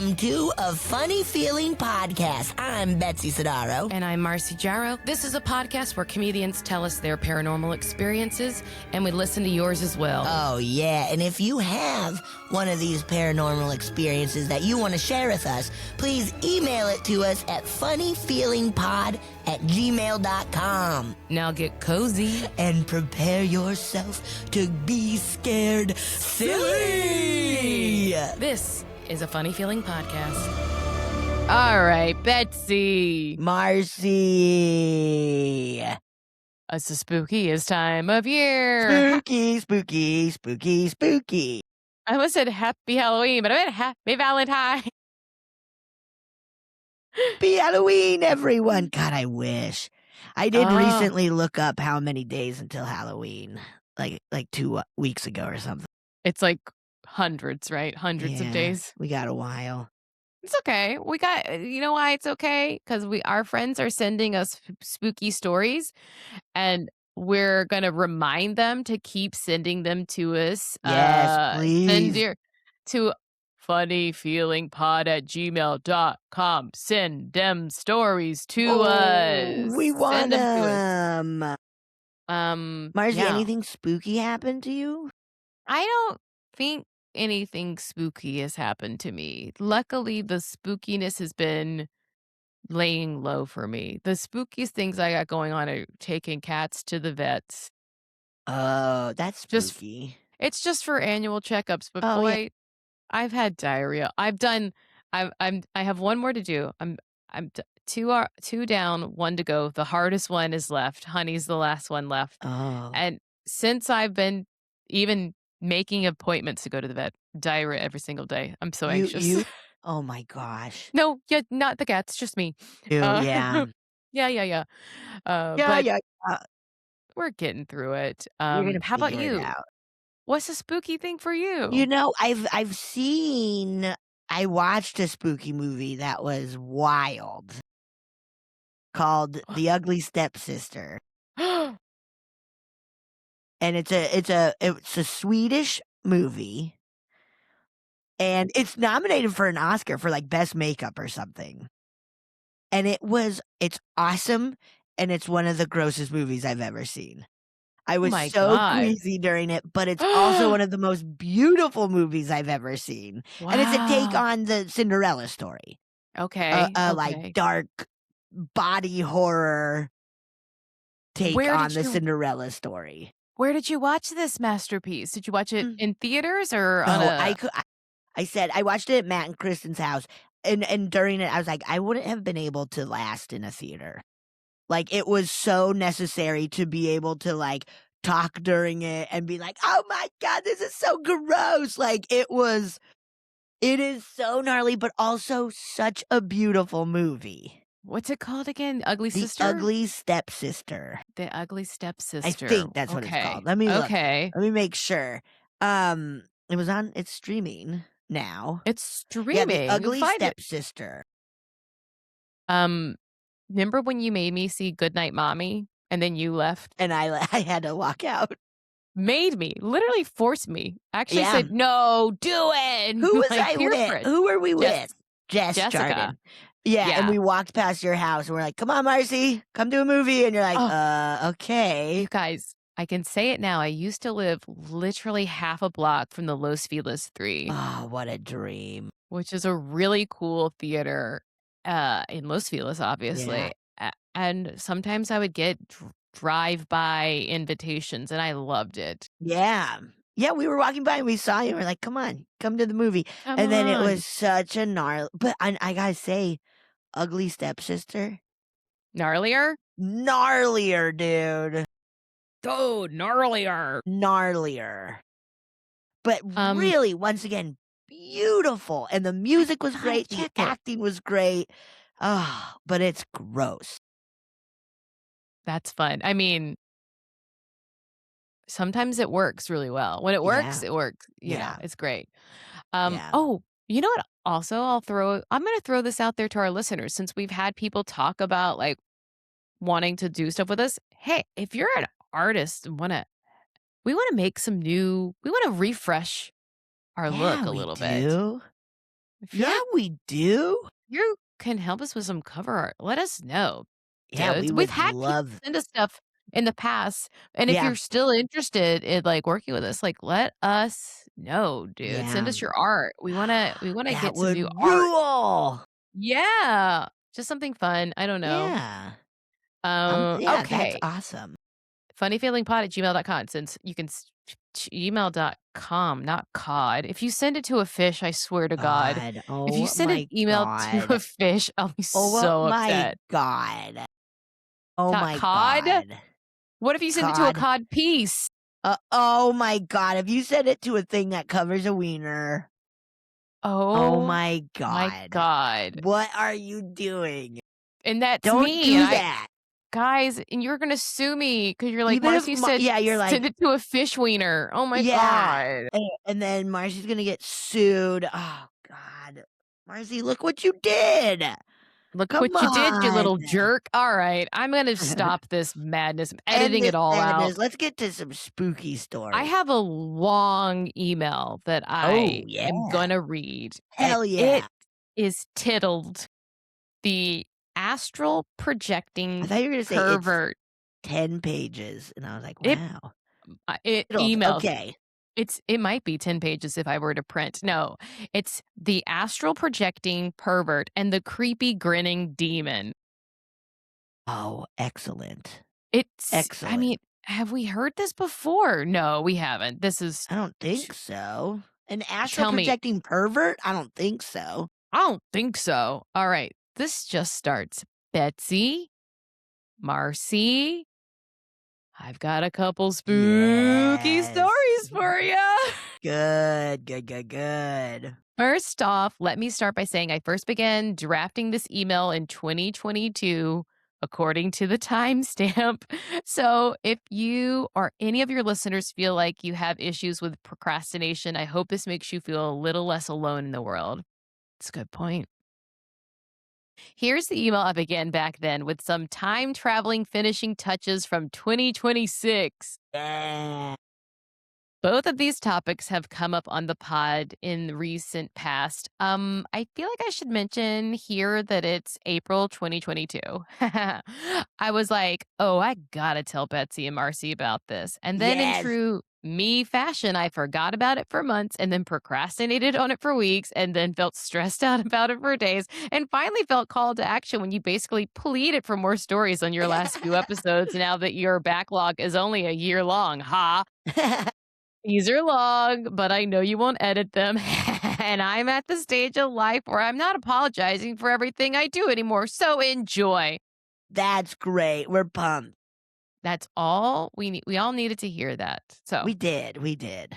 Welcome to A Funny Feeling Podcast. I'm Betsy Sodaro. And I'm Marcy Jarrow. This is a podcast where comedians tell us their paranormal experiences, and we listen to yours as well. Oh, yeah. And if you have one of these paranormal experiences that you want to share with us, please email it to us at funnyfeelingpod@gmail.com. Now get cozy. And prepare yourself to be scared silly. This is a Funny Feeling Podcast. All right, Betsy. Marcy. It's the spookiest time of year. Spooky, spooky, spooky, spooky. I almost said Happy Halloween, but I meant Happy Valentine. Happy Halloween, everyone. God, I wish. I did recently look up how many days until Halloween, like 2 weeks ago or something. It's like hundreds, right? Hundreds of days. We got a while. It's okay. We got, you know why it's okay? Because our friends are sending us spooky stories, and we're going to remind them to keep sending them to us. Yes, please. To funnyfeelingpod@gmail.com. Send them stories to us. We want them. Marcy, yeah. anything spooky happened to you? I don't think anything spooky has happened to me. Luckily, the spookiness has been laying low for me. The spookiest things I got going on are taking cats to the vets. Oh, that's spooky. It's just for annual checkups, but boy, I've had diarrhea. I have one more to do. I'm two down, one to go. The hardest one is left. Honey's the last one left. Oh. And since I've been even making appointments to go to the vet, diarrhea every single day. I'm so anxious. Oh my gosh. No, not the cats, just me. Yeah. Yeah. But we're getting through it. How about you? What's a spooky thing for you? You know, I watched a spooky movie that was wild called The Ugly Stepsister. And it's a Swedish movie, and it's nominated for an Oscar for like best makeup or something. And it's awesome, and it's one of the grossest movies I've ever seen. I was crazy during it, but it's also one of the most beautiful movies I've ever seen. Wow. And it's a take on the Cinderella story. Okay. Like dark body horror take on the Cinderella story. Where did you watch this masterpiece? Did you watch it in theaters or on I said I watched it at Matt and Kristen's house, and during it I was like, I wouldn't have been able to last in a theater. Like, it was so necessary to be able to like talk during it and be like, oh my God, this is so gross. Like, it is so gnarly, but also such a beautiful movie. What's it called again? Ugly Sister? The Ugly Stepsister. The Ugly Stepsister. I think that's what it's called. Let me look. Okay. Let me make sure. It's streaming now. It's streaming. Yeah, The Ugly Stepsister. Remember when you made me see Goodnight Mommy and then you left? And I had to walk out. Made me. Literally forced me. Actually said, no, do it. Who was I with? Who were we with? Jessica. Jordan. Yeah, and we walked past your house and we're like, come on, Marcy, come do a movie. And you're like, okay. You guys, I can say it now. I used to live literally half a block from the Los Feliz 3. Oh, what a dream. Which is a really cool theater in Los Feliz, obviously. Yeah. And sometimes I would get drive-by invitations, and I loved it. Yeah. Yeah, we were walking by and we saw you. And we're like, come on, come to the movie. And then it was such a gnarly. But I gotta say, Ugly Stepsister. Gnarlier? Gnarlier, dude. Oh, gnarlier. But really, once again, beautiful. And the music was great. The acting was great. Oh, but it's gross. That's fun. I mean, sometimes it works really well. When it works, it works. You know, it's great. Oh, you know what? Also, I'm going to throw this out there to our listeners, since we've had people talk about like wanting to do stuff with us. Hey, if you're an artist and we want to make we want to refresh our look a little bit. Yeah, we do. You can help us with some cover art, let us know, Yeah, we dudes. We've would had people love. send us stuff in the past, and if Yeah, you're still interested in, like, working with us, like, let us know, dude. Send yeah. us your art. We wanna That get some new would art. rule. Yeah. Just something fun. I don't know. Yeah. Yeah, that's Okay. awesome. Funnyfeelingpod@gmail.com, since you can gmail.com, not cod. If you send it to a fish, I swear to God, God. if you Oh send an my email to a God. fish, I'll be Oh so my upset. God. Oh Not my cod? God. What if you send it to a God. cod piece? Oh my God. If you send it to a thing that covers a wiener. Oh Oh my my God. God. What are you doing? And that's Don't me, and do that. guys, and you're gonna sue me because 'cause you're like, Even if, "Marcy said yeah, you're send like, it to a fish wiener." Oh my yeah. God. And then Marcy's gonna get sued. Oh God. Marcy, look what you did. Look Come what you did, you on. little jerk. Alright, I'm gonna stop this madness. I'm End editing this it all out. madness. Let's get to some spooky I stories. have a long email that Oh, I yeah. am gonna read, and Hell it yeah. is titled "The Astral I Projecting thought you were gonna say it's Pervert." 10 pages, and I was like, It wow. it Riddled, emails. okay. It might be 10 pages if I were to print. No, it's "The Astral Projecting Pervert and the Creepy Grinning Demon." Oh, excellent. I mean, Excellent. have we heard this before? No, we haven't. This is I don't t think so. An astral tell me. projecting pervert? I don't think so. I don't think so. All right, this just starts. Betsy, Marcy, I've got a couple spooky Yes. stories for you. Good, good, good, good. First off, let me start by saying I first began drafting this email in 2022, according to the timestamp. So, if you or any of your listeners feel like you have issues with procrastination, I hope this makes you feel a little less alone in the world. It's a good point. Here's the email I began back then with some time traveling finishing touches from 2026. Yeah. Both of these topics have come up on the pod in recent past. I feel like I should mention here that it's April 2022. I was like, oh, I gotta tell Betsy and Marcy about this. And then in Yes. true me fashion, I forgot about it for months and then procrastinated on it for weeks and then felt stressed out about it for days and finally felt called to action when you basically pleaded for more stories on your last few episodes now that your backlog is only a year long. Ha! These are long, but I know you won't edit them. And I'm at the stage of life where I'm not apologizing for everything I do anymore. So enjoy. That's great. We're pumped. That's all we need. We all needed to hear that. So We did. We did.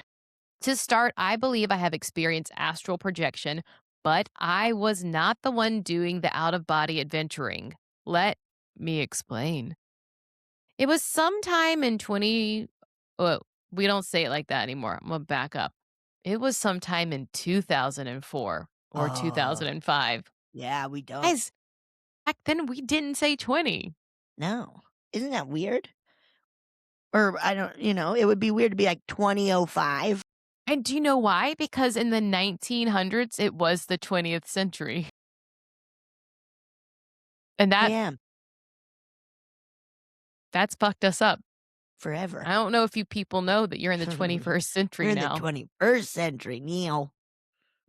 to start, I believe I have experienced astral projection, but I was not the one doing the out of body adventuring. Let me explain. It was sometime in 20. Oh, we don't say it like that anymore. I'm going to back up. It was sometime in 2004 or Oh, 2005. yeah, we don't. Guys, back then we didn't say 20. No. Isn't that weird? Or I don't, it would be weird to be like 2005. And do you know why? Because in the 1900s, it was the 20th century. And Yeah, that's fucked us up. forever. I don't know if you people know that you're in the 21st We're century in the now. 21st century, Neil.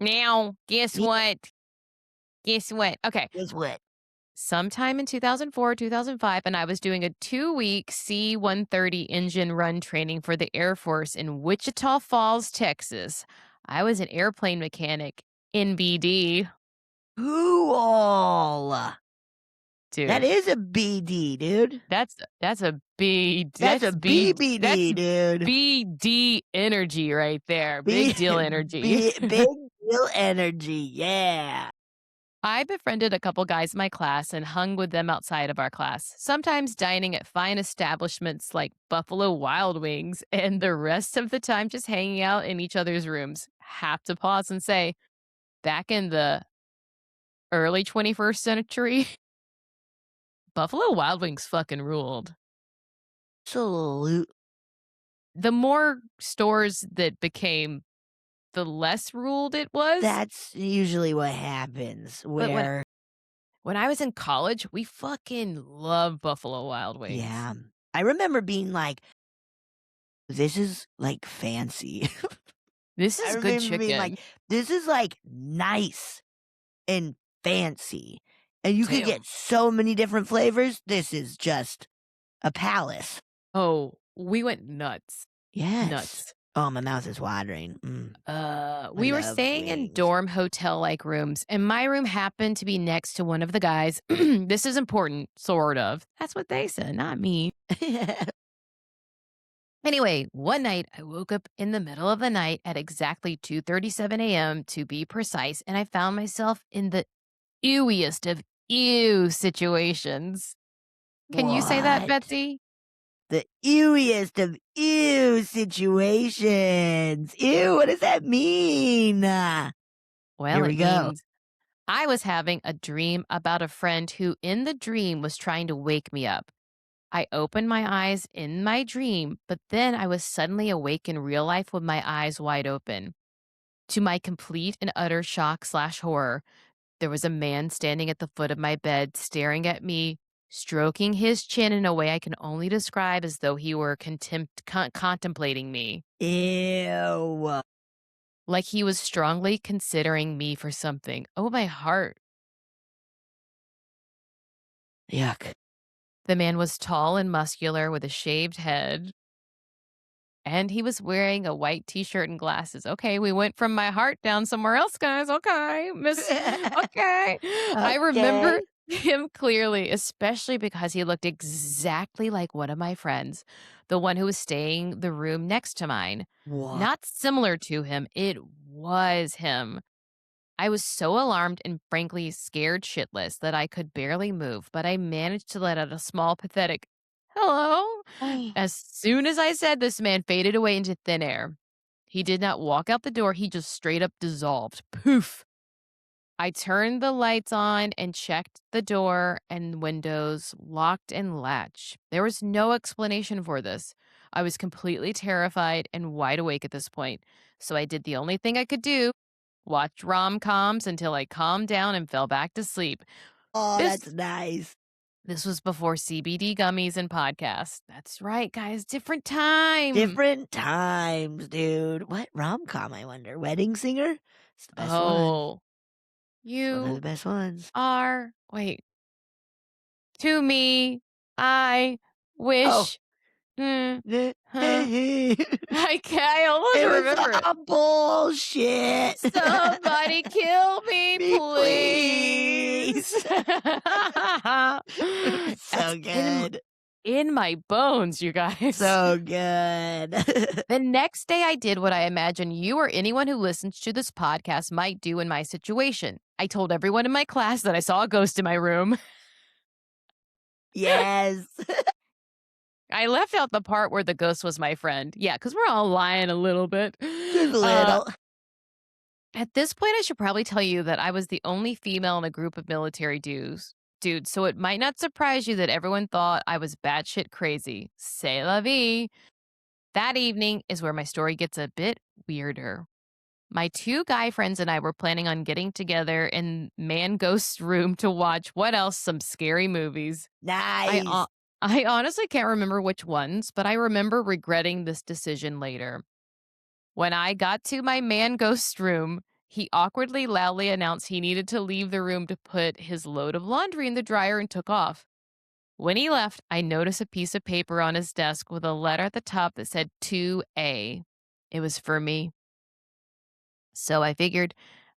Now, guess Neil, what? Guess what? Okay. guess what? Sometime in 2004, 2005, and I was doing a 2-week C-130 engine run training for the Air Force in Wichita Falls, Texas. I was an airplane mechanic, NBD. Cool. That Dude, is a BD, dude. that's a B, That's a that's BBD, dude. BD energy right there. B, Big deal energy. big deal energy. Yeah. I befriended a couple guys in my class and hung with them outside of our class, sometimes dining at fine establishments like Buffalo Wild Wings, and the rest of the time just hanging out in each other's rooms. Have to pause and say, back in the early 21st century, Buffalo Wild Wings fucking ruled. Absolute. The more stores that became the less ruled it was. That's usually what happens. Where when I was in college, we fucking loved Buffalo Wild Wings. Yeah. I remember being like, this is like fancy. This is good chicken. Being like, this is like nice and fancy. And you could get so many different flavors. This is just a palace. Oh, we went nuts. Yes. Nuts. Oh, my mouth is watering. We were staying in dorm hotel-like rooms, and my room happened to be next to one of the guys. This is important, sort of. That's what they said, not me. Anyway, one night I woke up in the middle of the night at exactly 2:37 a.m. to be precise, and I found myself in the ewiest of ew situations. Can you say that, Betsy? The ewiest of ew situations. Ew, what does that mean? Well, here we go. I was having a dream about a friend who in the dream was trying to wake me up. I opened my eyes in my dream, but then I was suddenly awake in real life with my eyes wide open. To my complete and utter shock/horror, there was a man standing at the foot of my bed staring at me, stroking his chin in a way I can only describe as though he were contemplating me. Ew. Like he was strongly considering me for something. Oh, my heart. Yuck. The man was tall and muscular with a shaved head. And he was wearing a white t-shirt and glasses. Okay, we went from my heart down somewhere else, guys. Okay, okay. I remember him clearly, especially because he looked exactly like one of my friends, the one who was staying the room next to mine. What? Not similar to him. It was him. I was so alarmed and frankly scared shitless that I could barely move, but I managed to let out a small, pathetic, hello. As soon as I said, this man faded away into thin air. He did not walk out the door. He just straight up dissolved. Poof. I turned the lights on and checked the door and windows, locked and latched. There was no explanation for this. I was completely terrified and wide awake at this point. So I did the only thing I could do. Watched rom-coms until I calmed down and fell back to sleep. Oh, that's nice. This was before CBD gummies and podcasts. That's right, guys. Different times. Different times, dude. What rom-com, I wonder? Wedding Singer? It's the best one. You one of the best ones. Wait. To me, I wish. I almost remember it. Bullshit. Somebody kill me, please. So good. In my bones, you guys. So good. The next day I did what I imagine you or anyone who listens to this podcast might do in my situation. I told everyone in my class that I saw a ghost in my room. Yes. I left out the part where the ghost was my friend. Yeah, because we're all lying a little bit. Just a little. At this point, I should probably tell you that I was the only female in a group of military dudes, so it might not surprise you that everyone thought I was batshit crazy. C'est la vie. That evening is where my story gets a bit weirder. My two guy friends and I were planning on getting together in Man Ghost's room to watch some scary movies. Nice. I honestly can't remember which ones, but I remember regretting this decision later. When I got to my Man Ghost's room, he awkwardly, loudly announced he needed to leave the room to put his load of laundry in the dryer and took off. When he left, I noticed a piece of paper on his desk with a letter at the top that said 2A. It was for me. So I figured,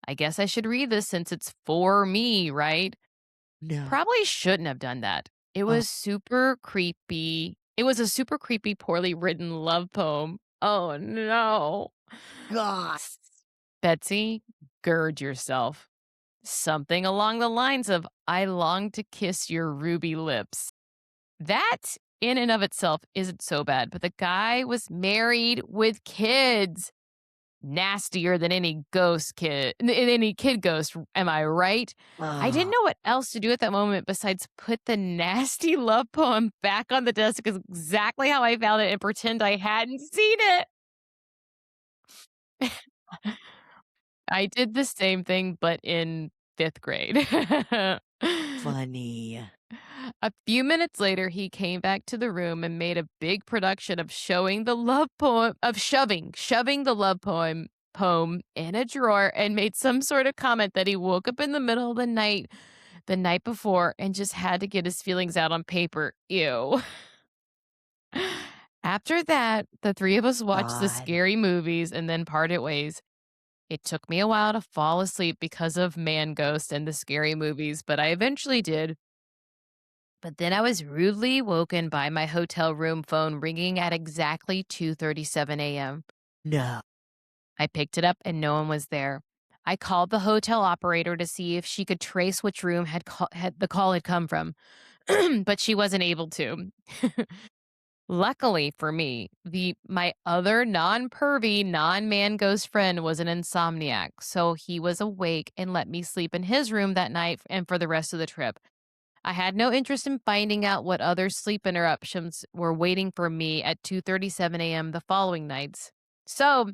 I guess I should read this since it's for me, right? No. Probably shouldn't have done that. It was super creepy. It was a super creepy, poorly written love poem. Oh, no. God. Betsy, gird yourself. Something along the lines of, I long to kiss your ruby lips. That, in and of itself, isn't so bad, but the guy was married with kids. Nastier than any kid ghost, am I right? I didn't know what else to do at that moment besides put the nasty love poem back on the desk exactly how I found it and pretend I hadn't seen it. I did the same thing, but in 5th grade. Funny. A few minutes later, he came back to the room and made a big production of showing the love poem of shoving the love poem in a drawer and made some sort of comment that he woke up in the middle of the night before and just had to get his feelings out on paper. Ew. After that, the three of us watched the God. scary movies and then parted ways. It took me a while to fall asleep because of Man Ghost and the scary movies, but I eventually did. But then I was rudely woken by my hotel room phone ringing at exactly 2:37 a.m. No. I picked it up and no one was there. I called the hotel operator to see if she could trace which room the call had come from, but she wasn't able to. Luckily for me, my other non-pervy, non-man ghost friend was an insomniac, so he was awake and let me sleep in his room that night and for the rest of the trip. I had no interest in finding out what other sleep interruptions were waiting for me at 2:37 a.m. the following nights. So,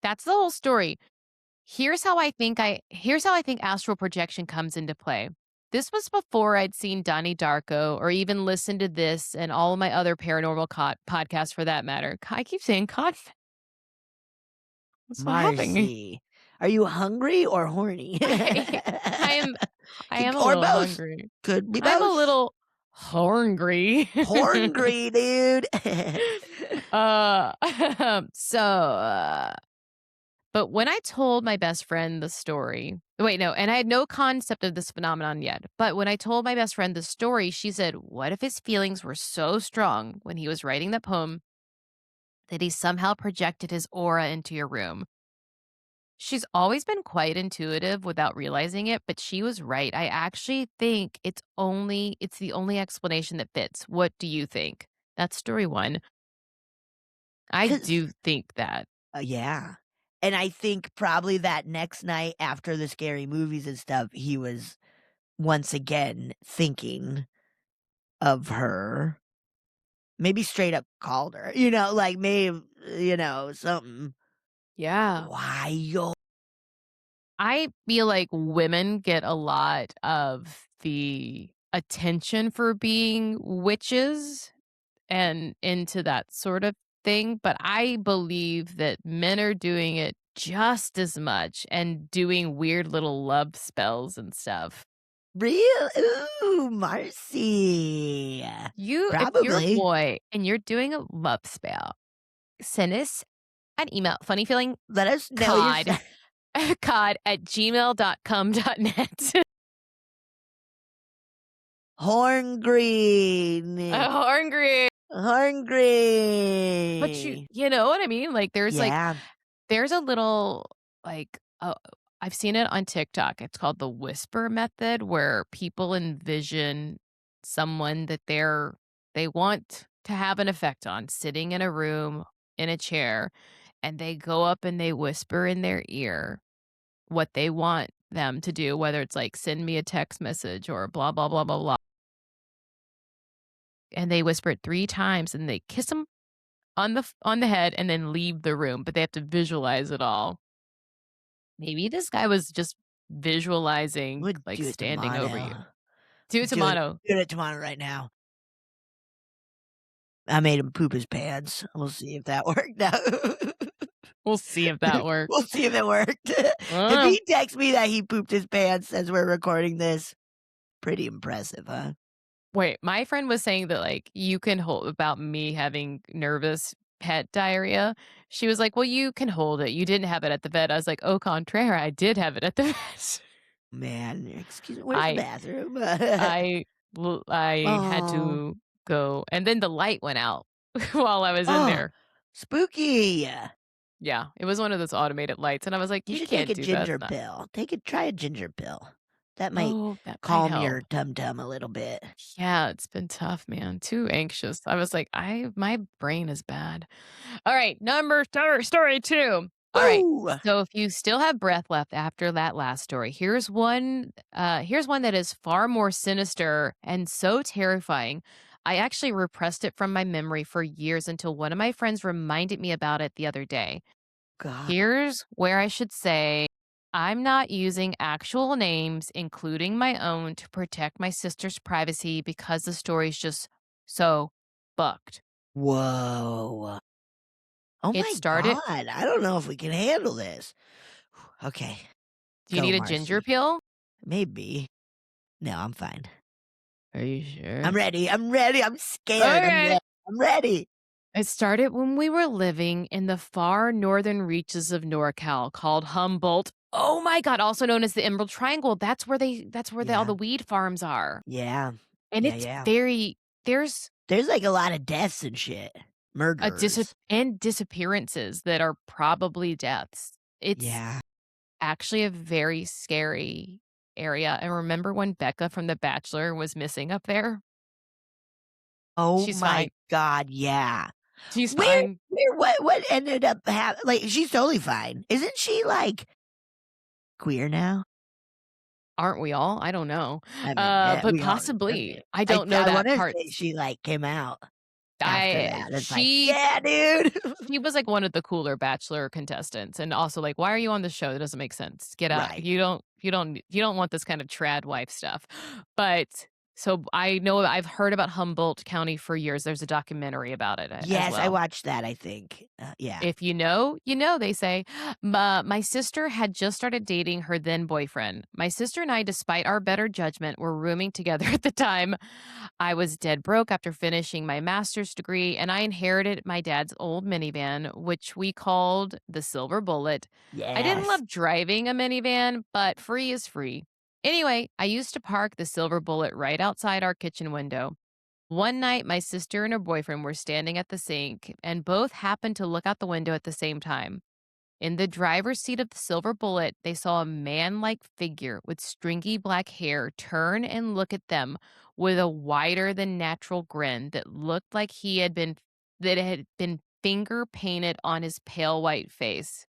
that's the whole story. Here's how I think astral projection comes into play. This was before I'd seen Donnie Darko or even listened to this and all of my other paranormal podcasts for that matter. I keep saying what's happening? Marcy. Are you hungry or horny? I, I am I am a Or little both. hungry. Could be I'm a both. little hungry. Horngry, dude. uh so but when I told my best friend the story, wait, no, and I had no concept of this phenomenon yet. But when I told my best friend the story, she said, "What if his feelings were so strong when he was writing that poem that he somehow projected his aura into your room?" She's always been quite intuitive without realizing it, but she was right. I actually think it's the only explanation that fits. What do you think? That's story 1. I 'Cause do think that. yeah. And I think probably that next night after the scary movies and stuff, he was once again thinking of her. Maybe straight up called her, like maybe, something Yeah. wild. I feel like women get a lot of the attention for being witches and into that sort of thing, but I believe that men are doing it just as much and doing weird little love spells and stuff. Real? Ooh, Marcy. If you're a Probably. boy and you're doing a love spell, send us an email, funnyfeelingcod, Let us know your cod at gmail.com.net. horn green. Hungry. But Hungry. you know what I mean? Like, Yeah. there's a little, like, I've seen it on TikTok. It's called the whisper method, where people envision someone that they want to have an effect on sitting in a room, in a chair, and they go up and they whisper in their ear what they want them to do, whether it's like, "Send me a text message," or blah, blah, blah, blah, blah. And they whisper it 3 times, and they kiss them on the head and then leave the room, but they have to visualize it all. Maybe this guy was just visualizing, Would like, do it standing over tomorrow. you. Do it tomorrow. Do it tomorrow right now. I made him poop his pants. We'll see if that worked out. We'll see if that We'll works. see if it worked. If he texts me that he pooped his pants as we're recording this, pretty impressive, huh? Wait, my friend was saying that, like, you can hold about me having nervous pet diarrhea. She was like, "Well, you can hold it. You didn't have it at the vet." I was like, "Au contraire, I did have it at the vet." Man, excuse me, where's the I bathroom? I had Oh. to go, and then the light went out while I was in Oh, there. spooky. Yeah, it was one of those automated lights, and I was like, You "You should take can't a do that." ginger pill. Try a ginger pill. That might Oh, that might calm your help. tum-tum a little bit. Yeah, it's been tough, man. Too anxious. I was like, my brain is bad. All right, story 2. All right. Woo! So if you still have breath left after that last story, here's one that is far more sinister and so terrifying. I actually repressed it from my memory for years until one of my friends reminded me about it the other day. God. Here's where I should say I'm not using actual names, including my own, to protect my sister's privacy because the story's just so fucked. Whoa. Oh It my started. God. I don't know if we can handle this. Okay. Do you Go, need a ginger Marcy. peel? Maybe. No, I'm fine. Are you sure? I'm ready. I'm ready. I'm scared. Okay. I'm ready. It started when we were living in the far northern reaches of NorCal called Humboldt. Oh my God, also known as the Emerald Triangle. That's where all Yeah. the weed farms are. Yeah. And Yeah, it's yeah. there's There's like a lot of deaths and shit. Murderers. and disappearances that are probably deaths. It's Yeah. actually a very scary area. And remember when Becca from The Bachelor was missing up there? Oh She's my fine. God. Yeah. She's Where, fine. what ended up happening? Like, she's totally fine. Isn't she like queer now? Aren't we all? I don't know. I mean, yeah, But we all. possibly. Okay. I don't know I that want to part. say she like came out after I that. It's like, she yeah, dude. she was like one of the cooler Bachelor contestants, and also like, why are you on the show? That doesn't make sense. Get out. Right. You don't want this kind of trad wife stuff. But so I know I've heard about Humboldt County for years. There's a documentary about it as Yes, I well. watched that, I think. Yeah. If you know, they say. My sister had just started dating her then boyfriend. My sister and I, despite our better judgment, were rooming together at the time. I was dead broke after finishing my master's degree, and I inherited my dad's old minivan, which we called the Silver Bullet. I didn't Yes. love driving a minivan, but free is free. Anyway, I used to park the Silver Bullet right outside our kitchen window. One night, my sister and her boyfriend were standing at the sink, and both happened to look out the window at the same time. In the driver's seat of the Silver Bullet, they saw a man like figure with stringy black hair turn and look at them with a wider than natural grin that looked like that it had been finger painted on his pale white face.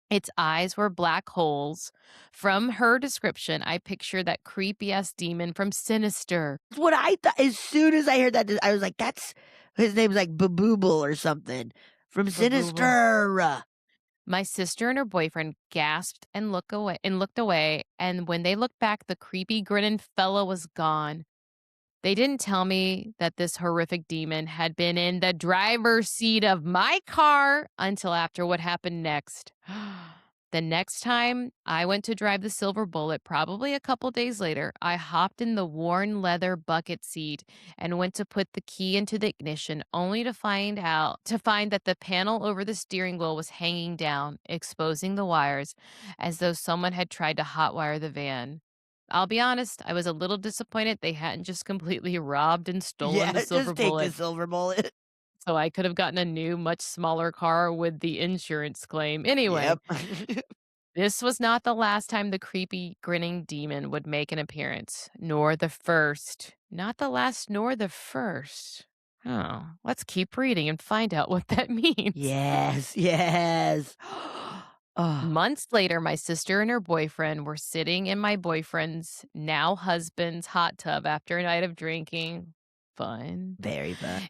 Its eyes were black holes. From her description, I picture that creepy ass demon from Sinister. That's what I thought. As soon as I heard that, I was like, that's his name's like Babooble or something from Babooble. Sinister. My sister and her boyfriend gasped and looked away, and when they looked back, the creepy grinning fellow was gone. They didn't tell me that this horrific demon had been in the driver's seat of my car until after what happened next. The next time I went to drive the Silver Bullet, probably a couple days later, I hopped in the worn leather bucket seat and went to put the key into the ignition, only to find that the panel over the steering wheel was hanging down, exposing the wires, as though someone had tried to hotwire the van. I'll be honest, I was a little disappointed they hadn't just completely robbed and stolen Yeah, the Silver just take the Bullet, Silver Bullet. so I could have gotten a new, much smaller car with the insurance claim. Anyway, Yep. this was not the last time the creepy, grinning demon would make an appearance, nor the first. Not the last, nor the first. Oh, let's keep reading and find out what that means. Yes, yes. Oh, Months later, my sister and her boyfriend were sitting in my boyfriend's now husband's hot tub after a night of drinking. Fun. very fun.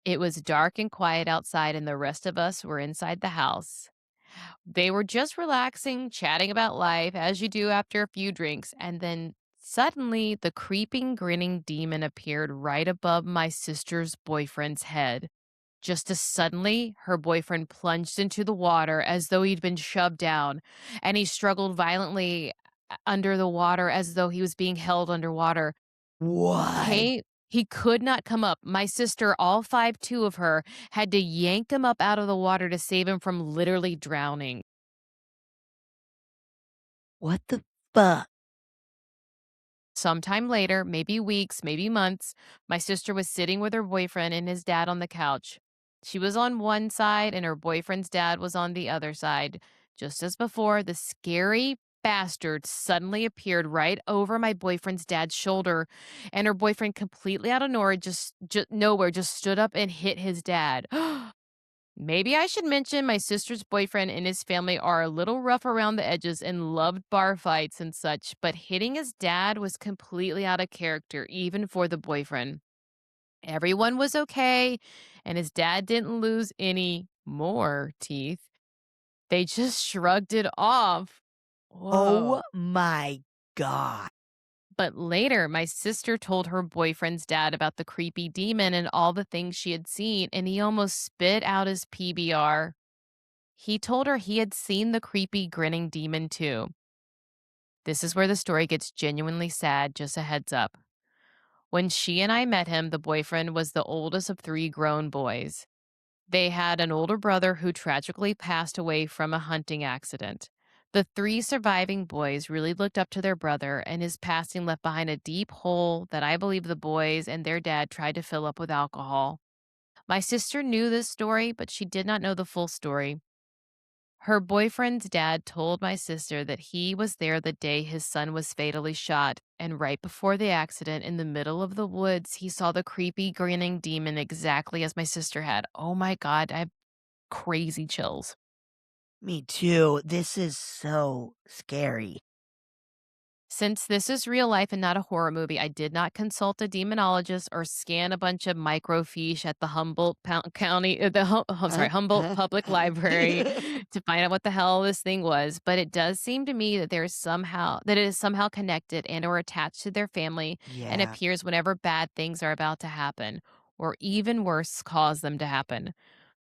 It was dark and quiet outside, and the rest of us were inside the house. They were just relaxing, chatting about life, as you do after a few drinks, and then suddenly the creeping, grinning demon appeared right above my sister's boyfriend's head. Just as suddenly, her boyfriend plunged into the water as though he'd been shoved down, and he struggled violently under the water as though he was being held underwater. What? He could not come up. My sister, all 5'2" of her, had to yank him up out of the water to save him from literally drowning. What the fuck? Sometime later, maybe weeks, maybe months, my sister was sitting with her boyfriend and his dad on the couch. She was on one side and her boyfriend's dad was on the other side. Just as before, the scary bastard suddenly appeared right over my boyfriend's dad's shoulder, and her boyfriend, completely out of nowhere, just stood up and hit his dad. Maybe I should mention my sister's boyfriend and his family are a little rough around the edges and loved bar fights and such, but hitting his dad was completely out of character, even for the boyfriend. Everyone was okay, and his dad didn't lose any more teeth. They just shrugged it off. Oh Whoa. my God. But later, my sister told her boyfriend's dad about the creepy demon and all the things she had seen, and he almost spit out his PBR. He told her he had seen the creepy grinning demon too. This is where the story gets genuinely sad, just a heads up. When she and I met him, the boyfriend was the oldest of 3 grown boys. They had an older brother who tragically passed away from a hunting accident. The 3 surviving boys really looked up to their brother, and his passing left behind a deep hole that I believe the boys and their dad tried to fill up with alcohol. My sister knew this story, but she did not know the full story. Her boyfriend's dad told my sister that he was there the day his son was fatally shot, and right before the accident, in the middle of the woods, he saw the creepy grinning demon exactly as my sister had. Oh my God, I have crazy chills. Me too. This is so scary. Since this is real life and not a horror movie, I did not consult a demonologist or scan a bunch of microfiche at the Humboldt Humboldt Public Library to find out what the hell this thing was. But it does seem to me that it is somehow connected and or attached to their family and Yeah. appears whenever bad things are about to happen, or even worse, cause them to happen.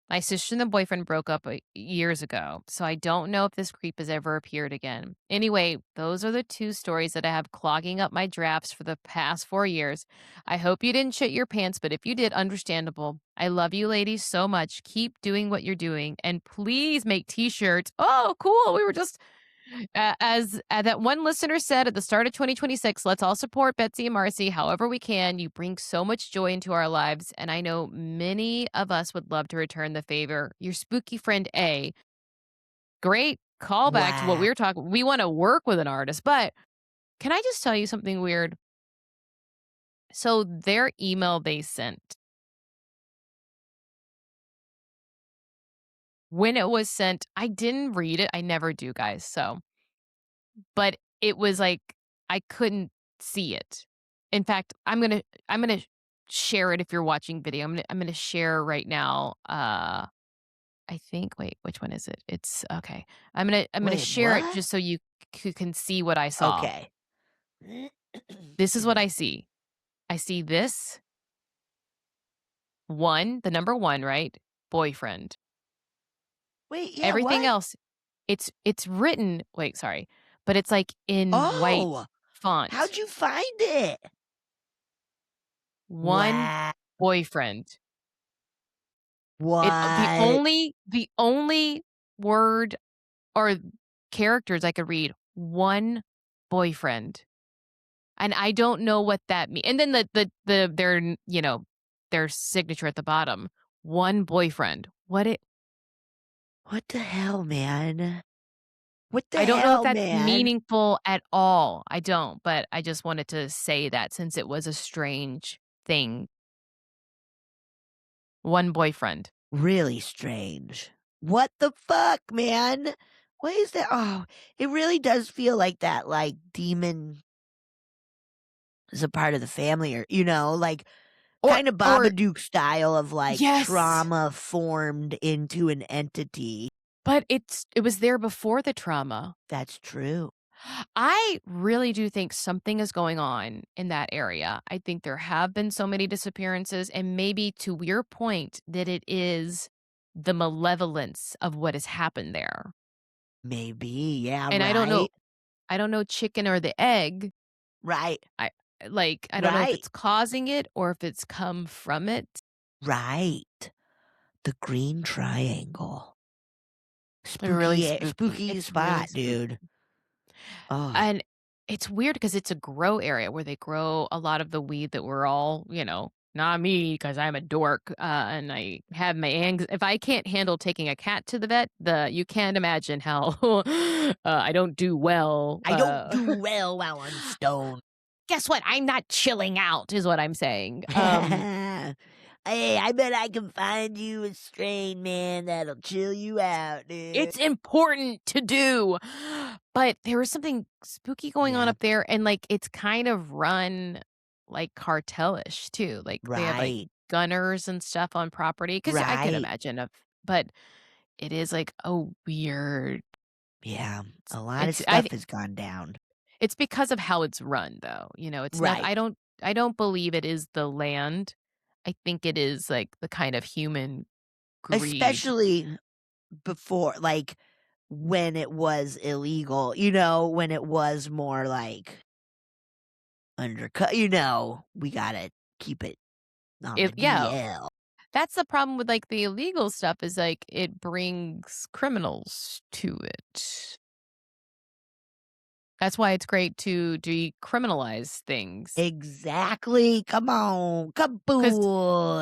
My sister and the boyfriend broke up years ago, so I don't know if this creep has ever appeared again. Anyway, those are the 2 stories that I have clogging up my drafts for the past 4 years. I hope you didn't shit your pants, but if you did, understandable. I love you ladies so much. Keep doing what you're doing, and please make t-shirts. Oh, cool. We were just as that one listener said at the start of 2026, let's all support Betsy and Marcy however we can. You bring so much joy into our lives, and I know many of us would love to return the favor. Your spooky friend A. Great callback to what Wow. we were talking. We want to work with an artist, but can I just tell you something weird? So their email they sent, when it was sent, I didn't read it. I never do, guys. But it was like I couldn't see it. In fact, I'm gonna share it if you're watching video. I'm gonna share right now. I think wait, which one is it? It's okay. I'm gonna Wait, share it what? just so you can see what I saw. Okay. This is what I see. I see this the number 1, right? Boyfriend. Wait, yeah, Everything what? else, it's written. Wait, sorry, but it's like in white Oh, font. how'd you find it? One Wow. boyfriend. The What? only word or characters I could read, one boyfriend. And I don't know what that means. And then their signature at the bottom, one boyfriend. What the hell, man? What the I don't know if hell, that's man? meaningful at all. I don't, but I just wanted to say that since it was a strange thing. One boyfriend. Really strange. What the fuck, man? What is that? Oh, it really does feel like that, like, demon is a part of the family or, like, kind of Or Babadook style of, like, yes. trauma formed into an entity. But it was there before the trauma. That's true. I really do think something is going on in that area. I think there have been so many disappearances, and maybe to your point that it is the malevolence of what has happened there. Maybe, yeah, And right? I don't know chicken or the egg. Right, I don't know if right, it's causing it or if it's come from it. right. The green triangle. They're really spooky. Spooky It's really spot, dude. spooky. Oh, And it's weird because it's a grow area where they grow a lot of the weed that we're all, not me because I'm a dork, and I have my if I can't handle taking a cat to the vet, you can't imagine how I don't do well. I don't do well while I'm stoned. Guess what? I'm not chilling out, is what I'm saying. Hey, I bet I can find you a strain, man, that'll chill you out, dude. It's important to do. But there was something spooky going on Yeah, up there, and, it's kind of run, like, cartel-ish too, like, they have, like, right, gunners and stuff on property because I could right. imagine but it is like a weird. Yeah, a lot of It's I stuff has gone down. It's because of how it's run, though. It's not. Right. I don't believe it is the land. I think it is like the kind of human greed. Especially before, like, when it was illegal, when it was more like undercut, we gotta keep it on the Yeah, DL. that's the problem with like the illegal stuff is like it brings criminals to it. That's why it's great to decriminalize things Exactly. Come on. Come because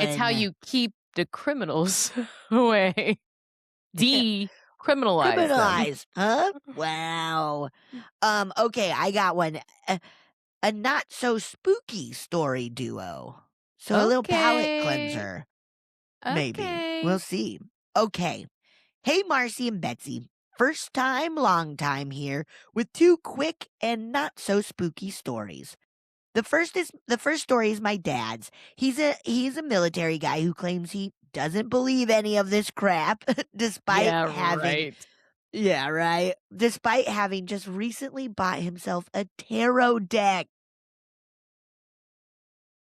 it's how on. you keep the criminals away. Decriminalize them. Criminalize, huh? Wow. Okay, I got one. A not so spooky story duo. So a little palate Okay. cleanser. Maybe. We'll Okay. see. Okay. Hey, Marcy and Betsy. First time, long time here with two quick and not so spooky stories. The first story is my dad's. He's a military guy who claims he doesn't believe any of this crap despite Yeah, having right. yeah, right. Despite having just recently bought himself a tarot deck.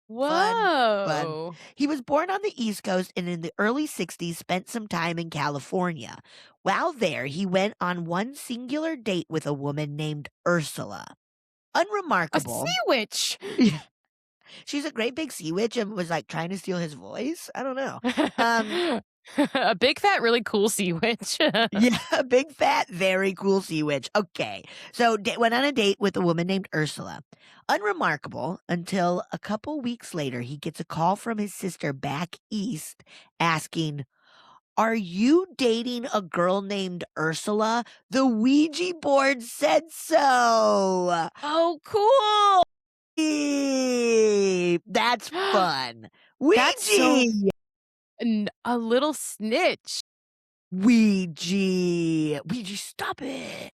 Fun, fun. Whoa. He was born on the East Coast and in the early 60s spent some time in California. While there, he went on one singular date with a woman named Ursula. A sea Unremarkable. witch. She's a great big sea witch and was like trying to steal his voice. I don't know. Um, A big fat really cool sea witch. yeah, a big fat, very cool sea witch. Okay. So went on a date with a woman named Ursula. Unremarkable until a couple weeks later, he gets a call from his sister back east asking, "Are you dating a girl named Ursula? The Ouija board said so." Oh, cool. That's fun. That's so Ouija. a little snitch. Ouija. Ouija, stop it.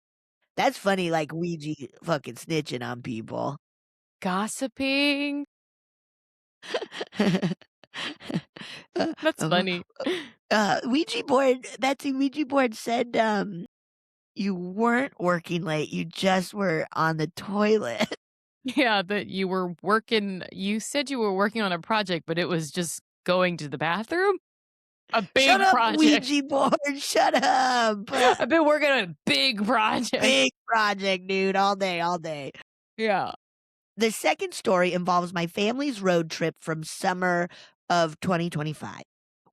That's funny, like Ouija fucking snitching on people. Gossiping. Uh, That's um, funny. Ouija board, Betsy, Ouija board said, you weren't working late, you just were on the toilet. Yeah, that you said you were working on a project, but it was just going to the bathroom? A Shut big up, project. Ouija board, shut up. I've been working on a big project. Big project, dude, all day, all day. Yeah. The second story involves my family's road trip from summer of 2025.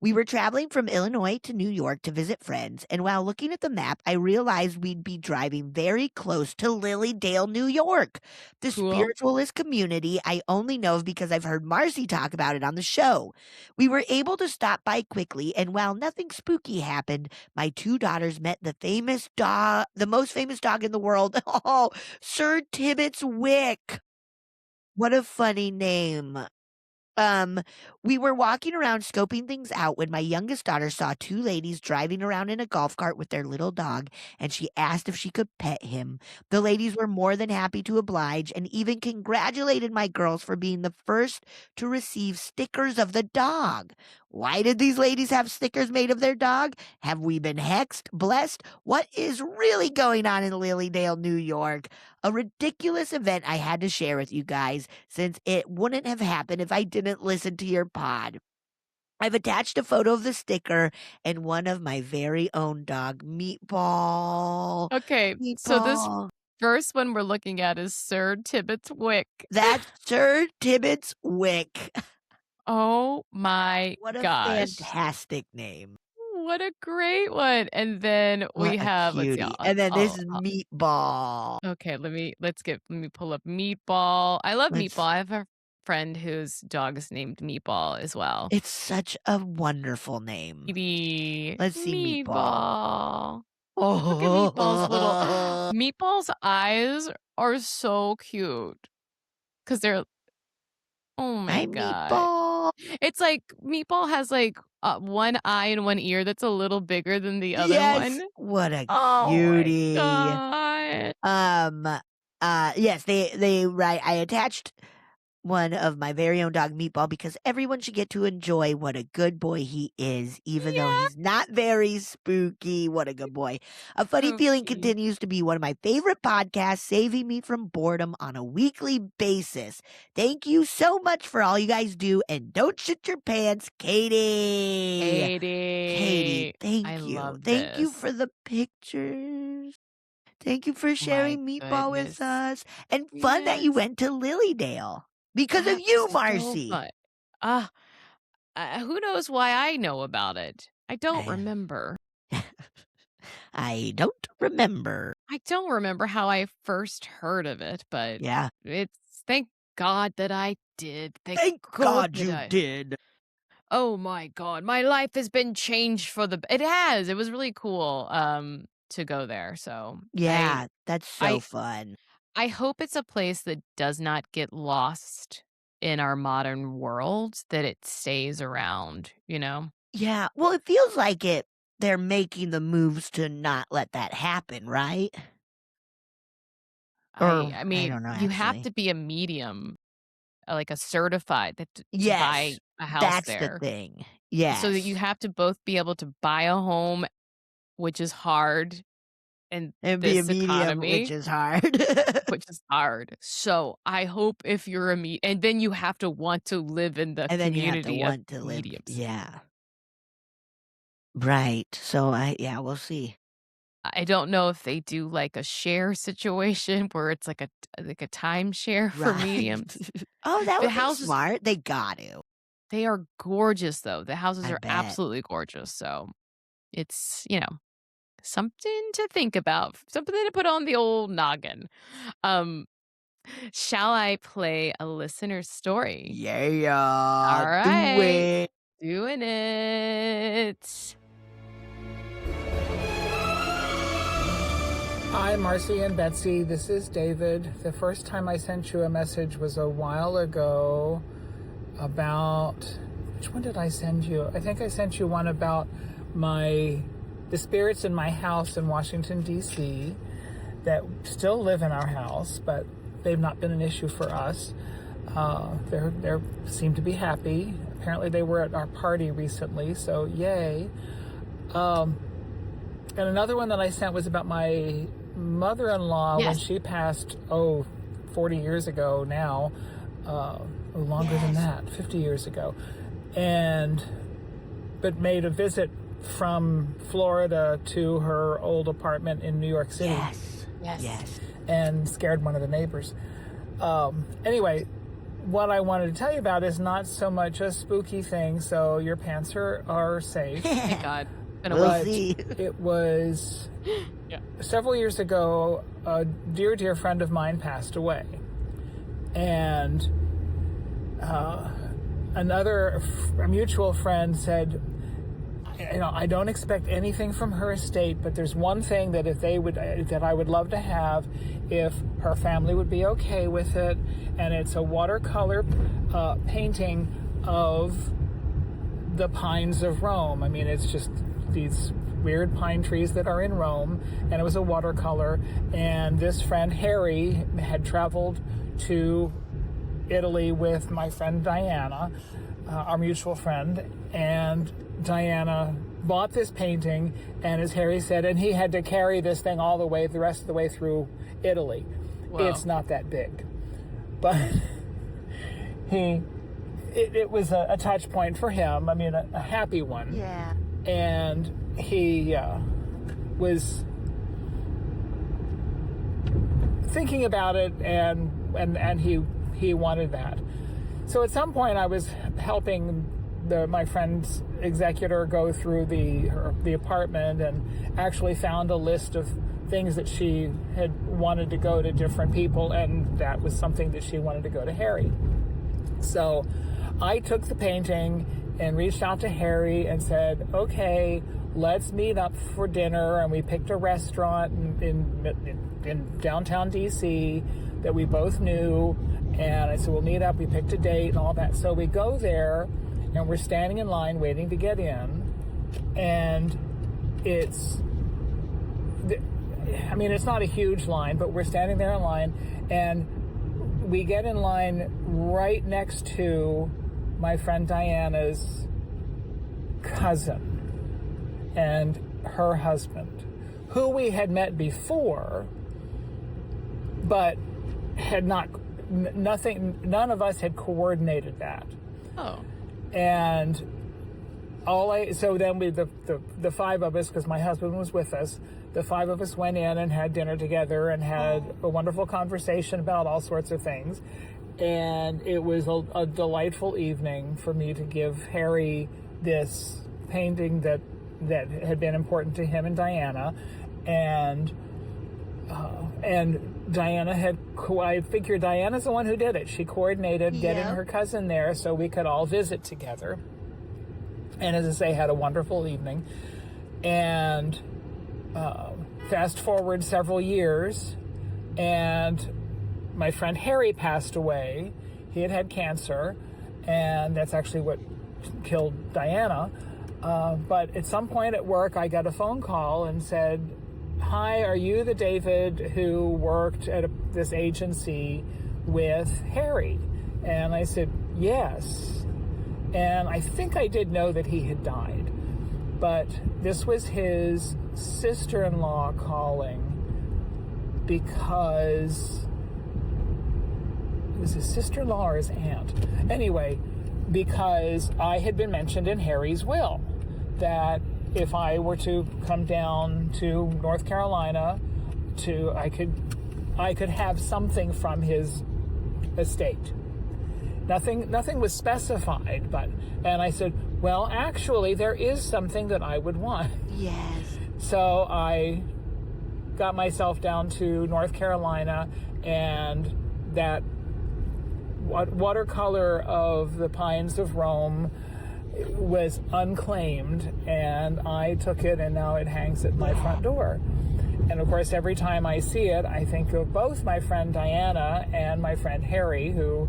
We were traveling from Illinois to New York to visit friends, and while looking at the map, I realized we'd be driving very close to Lilydale, New York. The Cool. spiritualist community I only know of because I've heard Marcy talk about it on the show. We were able to stop by quickly, and while nothing spooky happened, my two daughters met the most famous dog in the world. Oh, Sir Tibbet's Wick. What a funny name. Um, we were walking around scoping things out when my youngest daughter saw two ladies driving around in a golf cart with their little dog, and she asked if she could pet him. The ladies were more than happy to oblige and even congratulated my girls for being the first to receive stickers of the dog. Why did these ladies have stickers made of their dog? Have we been hexed, blessed? What is really going on in Lilydale, New York? A ridiculous event I had to share with you guys, since it wouldn't have happened if I didn't listen to your pod. I've attached a photo of the sticker and one of my very own dog, Meatball. Okay, so this Meatball. first one we're looking at is Sir Tibbet's Wick. That's Sir Tibbet's Wick. Oh my What a gosh. fantastic name. What a great one. And then What we a have, let's see. cutie. And then this is Meatball. Okay, let me pull up Meatball. I love Let's Meatball. I have a friend whose dog is named Meatball as well. It's such a wonderful name. Maybe Let's see Meatball. Oh, look at Meatball's little Oh, Meatball's eyes are so cute. Because they're oh my hi, god. Meatball. It's like Meatball has like one eye and one ear that's a little bigger than the other Yes, one. what a Oh cutie. my god. Yes, they right. I attached one of my very own dog, Meatball, because everyone should get to enjoy what a good boy he is, even though he's not very spooky. What a good boy. A Funny Feeling continues to be one of my favorite podcasts, saving me from boredom on a weekly basis. Thank you so much for all you guys do, and don't shit your pants, Katy. Katy, thank you. Thank you for the pictures. Thank you for sharing Meatball with us. And fun that you went to Lilydale. Because of you, Marcy. So who knows why I know about it? I don't remember. I don't remember. I don't remember how I first heard of it, but it's thank God that I did. Thank God you did. Oh my God, my life has been changed for the. It has. It was really cool to go there. So yeah, that's so fun. I hope it's a place that does not get lost in our modern world, that it stays around, you know? Yeah, well, it feels like they're making the moves to not let that happen, right? I mean, I don't know, you have to be a medium, like a certified to buy a house that's there. That's the thing. Yes. So that you have to both be able to buy a home, which is hard, and be a medium, which is hard. Which is hard. So I hope if you're a medium, and then you have to want to live in the community of mediums. Yeah. Right. So we'll see. I don't know if they do like a share situation where it's like a timeshare for mediums. Oh, that would be smart. They got to. They are gorgeous, though. The houses are absolutely gorgeous. So it's, something to think about, something to put on the old noggin. Shall I play a listener story? Yeah. All right. Doing it. Hi, Marcy and Betsy. This is David. The first time I sent you a message was a while ago about... Which one did I send you? I think I sent you one about the spirits in my house in Washington, D.C. that still live in our house, but they've not been an issue for us. They seem to be happy. Apparently they were at our party recently, so yay. And another one that I sent was about my mother-in-law when she passed, 40 years ago now. Longer than that, 50 years ago. But made a visit from Florida to her old apartment in New York City. Yes. And scared one of the neighbors. Anyway, what I wanted to tell you about is not so much a spooky thing, so your pants are safe. Thank God. We'll see. It was several years ago, a dear friend of mine passed away. And a mutual friend said, I don't expect anything from her estate, but there's one thing that that I would love to have if her family would be okay with it, and it's a watercolor painting of the pines of Rome. I mean, it's just these weird pine trees that are in Rome, and it was a watercolor. And this friend, Harry, had traveled to Italy with my friend Diana, our mutual friend, and Diana bought this painting, and as Harry said, and he had to carry this thing the rest of the way through Italy. Wow. It's not that big, but it was a touch point for him. I mean, a happy one. Yeah. And he was thinking about it, and he wanted that. So at some point, I was helping my friend's executor go through the apartment, and actually found a list of things that she had wanted to go to different people, and that was something that she wanted to go to Harry. So I took the painting and reached out to Harry and said, okay, let's meet up for dinner. And we picked a restaurant in downtown DC that we both knew. And I said, we'll meet up. We picked a date and all that. So we go there, and we're standing in line waiting to get in. And it's not a huge line, but we're standing there in line, and we get in line right next to my friend Diana's cousin and her husband, who we had met before, but had not, none of us had coordinated that. Oh. And so then the five of us, because my husband was with us, the five of us went in and had dinner together and had a wonderful conversation about all sorts of things. And it was a delightful evening for me to give Harry this painting that had been important to him and Diana. And Diana I figured Diana's the one who did it. She coordinated getting her cousin there so we could all visit together. And as I say, had a wonderful evening. And fast forward several years, and my friend Harry passed away. He had cancer, and that's actually what killed Diana. But at some point at work, I got a phone call and said, "Hi, are you the David who worked at this agency with Harry?" And I said, "Yes." And I think I did know that he had died. But this was his sister-in-law calling because... it was his sister-in-law or his aunt? Anyway, because I had been mentioned in Harry's will that if I were to come down to North Carolina, I could have something from his estate. Nothing was specified, and I said, well, actually, there is something that I would want. Yes. So I got myself down to North Carolina, and that watercolor of the Pines of Rome was unclaimed, and I took it, and now it hangs at my front door. And of course, every time I see it, I think of both my friend Diana and my friend Harry, who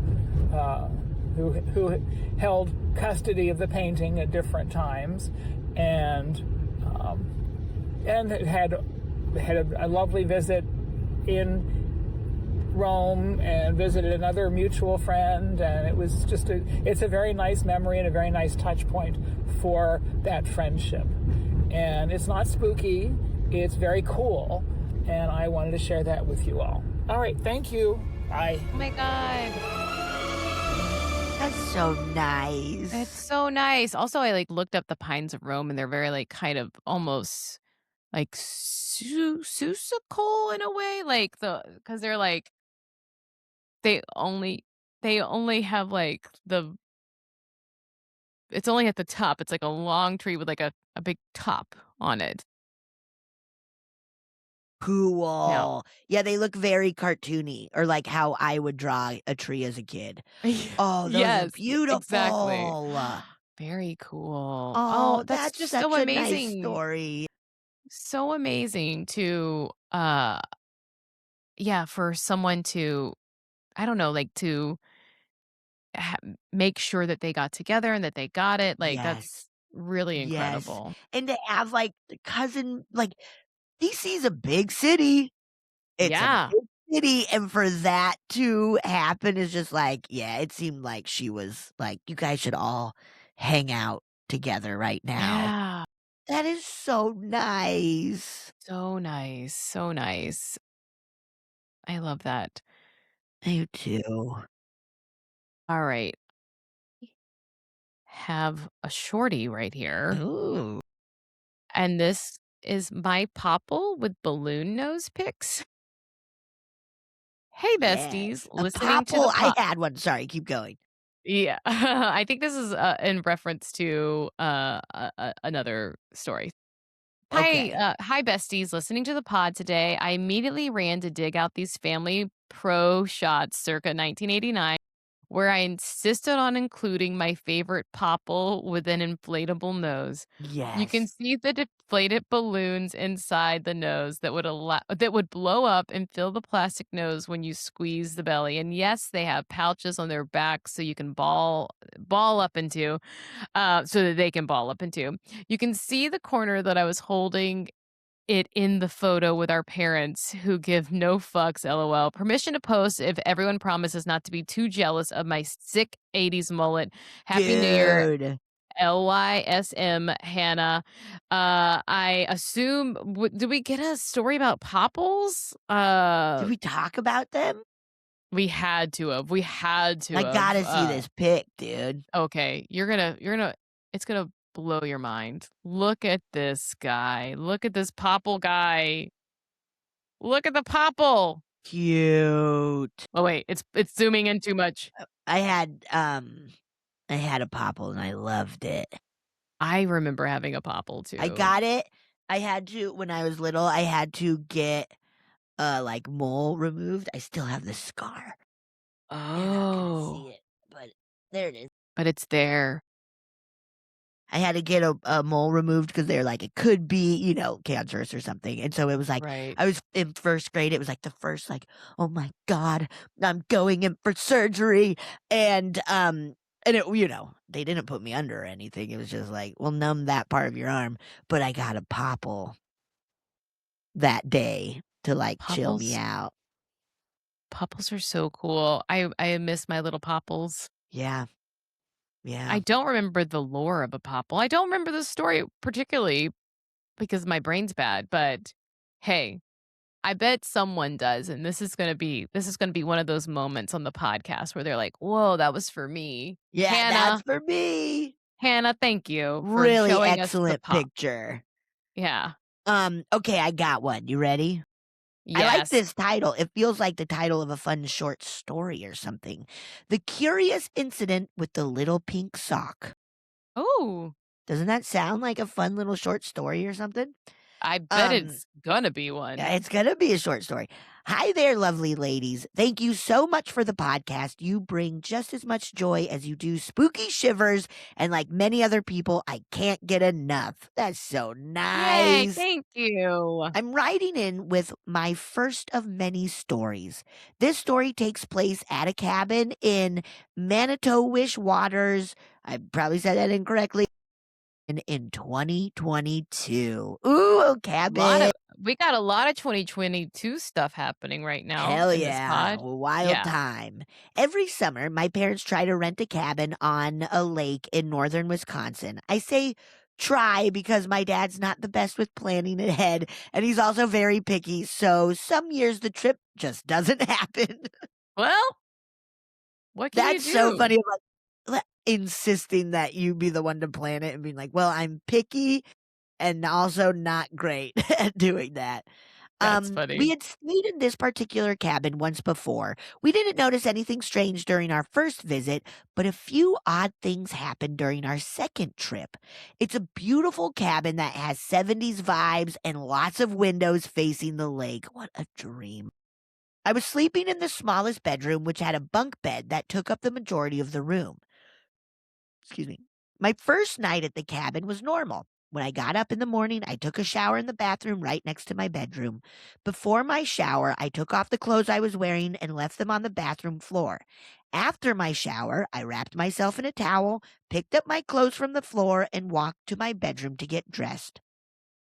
held custody of the painting at different times, and had a lovely visit in Rome and visited another mutual friend, and it was it's a very nice memory and a very nice touch point for that friendship. And it's not spooky, it's very cool, and I wanted to share that with you all. All right, thank you. Bye. Oh my God. That's so nice. It's so nice. Also, I looked up the Pines of Rome, and they're very kind of almost Seussical in a way, because they're they only have it's only at the top. It's like a long tree with a big top on it. Cool. Yeah, they look very cartoony, or like how I would draw a tree as a kid. Oh, those are beautiful. Exactly. Very cool. Oh, that's just such so a amazing. nice story. So amazing to for someone to, I don't know, to make sure that they got together and that they got it. That's really incredible. Yes. And to have the cousin, DC's a big city. It's a big city, and for that to happen is just it seemed like she was you guys should all hang out together right now. Yeah. That is so nice. So nice. So nice. I love that. I do too. All right. Have a shorty right here. Ooh. And this is my Popple with balloon nose pics. Hey, besties. Listening to the I had one. Sorry, keep going. Yeah. I think this is in reference to another story. Okay. Hi, besties. Listening to the pod today, I immediately ran to dig out these family pro shots circa 1989, where I insisted on including my favorite Popple with an inflatable nose. Yes. You can see the deflated balloons inside the nose that would blow up and fill the plastic nose when you squeeze the belly. And yes, they have pouches on their back so you can ball up into, so that they can ball up into. You can see the corner that I was holding it in the photo with our parents who give no fucks, LOL. Permission to post if everyone promises not to be too jealous of my sick 80s mullet. Happy New Year, Dude. LYSM Hannah. I assume, did we get a story about Popples? Did we talk about them? We had to have. I gotta see this pic, dude. Okay, it's gonna blow your mind. Look at this guy. Look at this Popple guy. Look at the Popple. Cute. Oh wait, it's zooming in too much. I had a Popple and I loved it. I remember having a Popple too. I got it. I had to, when I was little, I had to get like mole removed. I still have the scar. Oh. And I couldn't see it, but there it is. But it's there. I had to get a mole removed because they're like, it could be, cancerous or something. And so it was like, right. I was in first grade. It was like the first, like, oh my God, I'm going in for surgery. And it, they didn't put me under or anything. It was just like, well, numb that part of your arm. But I got a Popple that day to like chill me out. Popples are so cool. I miss my little Popples. Yeah. Yeah. I don't remember the lore of a Popple. I don't remember the story particularly because my brain's bad, but hey, I bet someone does, and this is gonna be one of those moments on the podcast where they're like, "Whoa, that was for me." Yeah, Hannah, that's for me. Hannah, thank you for really showing excellent us the picture. Yeah. Okay, I got one. You ready? Yes. I like this title. It feels like the title of a fun short story or something. The Curious Incident with the Little Pink Sock. Oh. Doesn't that sound like a fun little short story or something? I bet it's gonna be one. It's gonna be a short story. Hi there, lovely ladies. Thank you so much for the podcast. You bring just as much joy as you do spooky shivers, and like many other people, I can't get enough. That's so nice. Yay, thank you. I'm writing in with my first of many stories. This story takes place at a cabin in Manitowish waters. I probably said that incorrectly. In 2022. Ooh, a cabin. We got a lot of 2022 stuff happening right now. Hell yeah. Wild time. Every summer, my parents try to rent a cabin on a lake in northern Wisconsin. I say try because my dad's not the best with planning ahead, and he's also very picky, so some years the trip just doesn't happen. Well, what can you do? That's so funny. Like, insisting that you be the one to plan it and being like, well, I'm picky and also not great at doing that. That's funny. We had stayed in this particular cabin once before. We didn't notice anything strange during our first visit, but a few odd things happened during our second trip. It's a beautiful cabin that has 70s vibes and lots of windows facing the lake. What a dream. I was sleeping in the smallest bedroom, which had a bunk bed that took up the majority of the room. Excuse me. My first night at the cabin was normal. When I got up in the morning, I took a shower in the bathroom right next to my bedroom. Before my shower, I took off the clothes I was wearing and left them on the bathroom floor. After my shower, I wrapped myself in a towel, picked up my clothes from the floor, and walked to my bedroom to get dressed.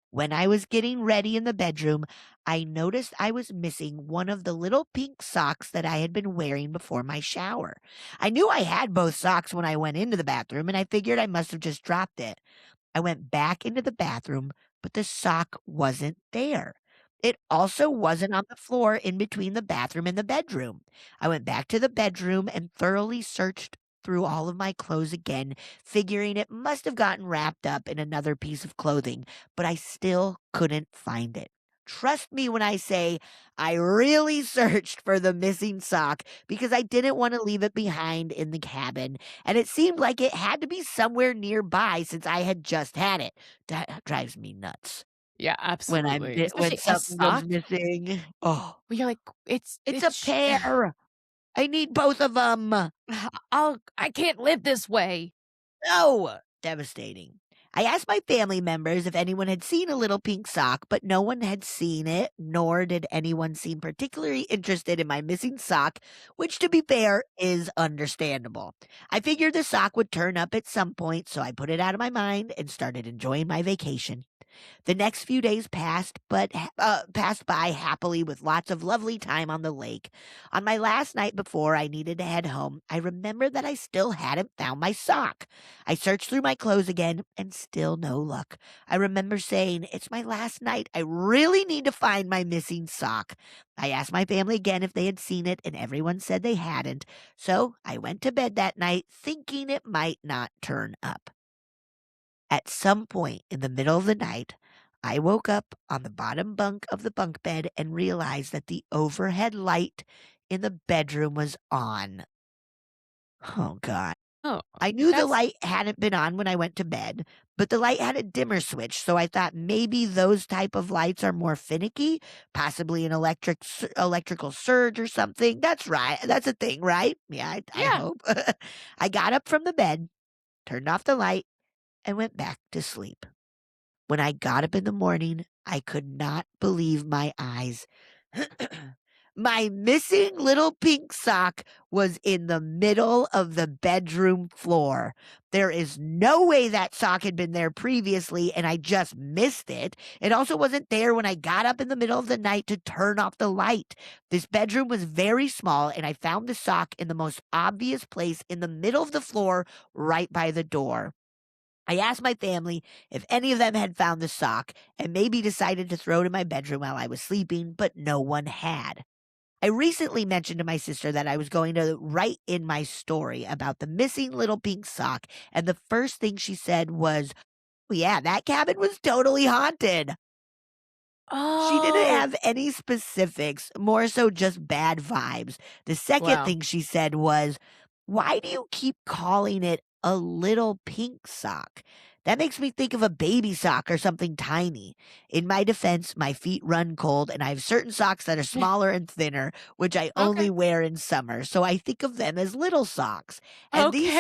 When I was getting ready in the bedroom, I noticed I was missing one of the little pink socks that I had been wearing before my shower. I knew I had both socks when I went into the bathroom, and I figured I must have just dropped it. I went back into the bathroom, but the sock wasn't there. It also wasn't on the floor in between the bathroom and the bedroom. I went back to the bedroom and thoroughly searched through all of my clothes again, figuring it must have gotten wrapped up in another piece of clothing, but I still couldn't find it. Trust me when I say I really searched for the missing sock because I didn't want to leave it behind in the cabin, and it seemed like it had to be somewhere nearby since I had just had it. That drives me nuts. Yeah, absolutely. When something goes missing. Oh, well, you're like, it's a pair. I need both of them. I can't live this way. No, devastating. I asked my family members if anyone had seen a little pink sock, but no one had seen it, nor did anyone seem particularly interested in my missing sock, which, to be fair, is understandable. I figured the sock would turn up at some point, so I put it out of my mind and started enjoying my vacation. The next few days passed by happily with lots of lovely time on the lake. On my last night before I needed to head home, I remembered that I still hadn't found my sock. I searched through my clothes again, and still no luck. I remember saying, "It's my last night. I really need to find my missing sock." I asked my family again if they had seen it, and everyone said they hadn't. So I went to bed that night thinking it might not turn up. At some point in the middle of the night, I woke up on the bottom bunk of the bunk bed and realized that the overhead light in the bedroom was on. Oh, God. Oh, I knew the light hadn't been on when I went to bed, but the light had a dimmer switch, so I thought maybe those type of lights are more finicky, possibly an electrical surge or something. That's right. That's a thing, right? Yeah, I hope. I got up from the bed, turned off the light, and went back to sleep. When I got up in the morning, I could not believe my eyes. My missing little pink sock was in the middle of the bedroom floor. There is no way that sock had been there previously, and I just missed it. It also wasn't there when I got up in the middle of the night to turn off the light. This bedroom was very small, and I found the sock in the most obvious place in the middle of the floor, right by the door. I asked my family if any of them had found the sock and maybe decided to throw it in my bedroom while I was sleeping, but no one had. I recently mentioned to my sister that I was going to write in my story about the missing little pink sock, and the first thing she said was, "Oh, yeah, that cabin was totally haunted." She didn't have any specifics, more so just bad vibes. The second thing she said was, "Why do you keep calling it a little pink sock? That makes me think of a baby sock or something tiny." In my defense, my feet run cold, and I have certain socks that are smaller and thinner, which I only wear in summer, so I think of them as little socks. And these